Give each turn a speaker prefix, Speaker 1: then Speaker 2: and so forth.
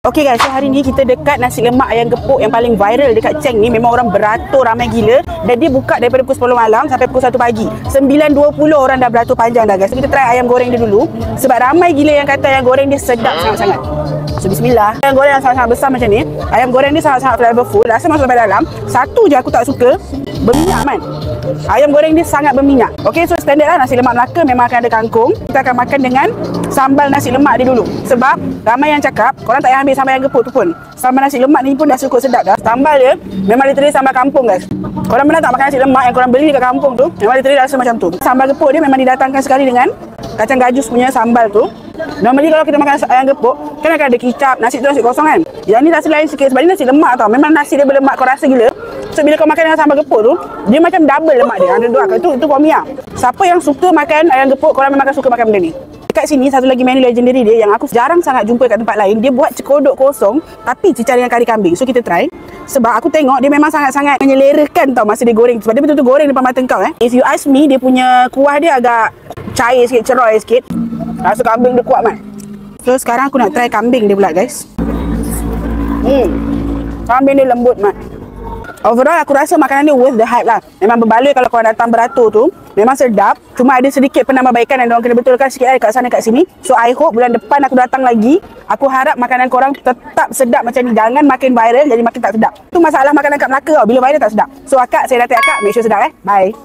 Speaker 1: Okay guys, so hari ni kita dekat nasi lemak ayam gepuk yang paling viral dekat Cheng ni. Memang orang beratur ramai gila. Dan dia buka daripada pukul 10 malam sampai pukul 1 pagi. 9.20 orang dah beratur panjang dah guys. So kita try ayam goreng dia dulu. Sebab ramai gila yang kata ayam goreng dia sedap sangat-sangat. So bismillah. Ayam goreng yang sangat-sangat besar macam ni. Ayam goreng dia sangat-sangat flavorful. Rasa masuk sampai dalam. Satu je aku tak suka, berminyak man. Ayam goreng dia sangat berminyak. Okay, so standard lah nasi lemak Melaka memang akan ada kangkung. Kita akan makan dengan sambal nasi lemak dia dulu. Sebab ramai yang cakap korang tak payah ambil sambal ayam gepuk tu pun. Sambal nasi lemak ni pun dah cukup sedap dah. Sambal dia memang literally sambal kampung guys. Korang pernah tak makan nasi lemak yang korang beli dekat kampung tu? Memang literally rasa macam tu. Sambal gepuk dia memang didatangkan sekali dengan kacang gajus punya sambal tu. Normally kalau kita makan ayam gepuk kan akan ada kicap, nasi tu nasi kosong kan. Yang ni rasa lain sikit sebab ni nasi lemak tau. Memang nasi dia berlemak, kau rasa gila. So bila kau makan dengan sambal gepuk tu, dia macam double lemak dia. Ada dua. Itu for me lah. Siapa yang suka makan ayam gepuk, korang memang akan suka makan benda ni. Dekat sini satu lagi menu legendary dia yang aku jarang sangat jumpa kat tempat lain. Dia buat cekodok kosong tapi cicar dengan kari kambing. So kita try. Sebab aku tengok dia memang sangat-sangat menyelerakan tau masa dia goreng. Sebab dia betul-betul goreng depan mata kau If you ask me, dia punya kuah dia agak cair sikit, ceroy sikit. Rasa kambing dia kuat man. So sekarang aku nak try kambing dia pula guys. Kambing dia lembut man. Overall aku rasa makanan dia worth the hype lah. Memang berbaloi kalau korang datang beratur tu. Memang sedap. Cuma ada sedikit penambahbaikan dan diorang kena betulkan sikit kat sana kat sini. So I hope bulan depan aku datang lagi. Aku harap makanan korang tetap sedap macam ni. Jangan makin viral jadi makin tak sedap. Tu masalah makanan kat Melaka tau. Bila viral tak sedap. So akak, saya Datuk Akak. Make sure sedap Bye.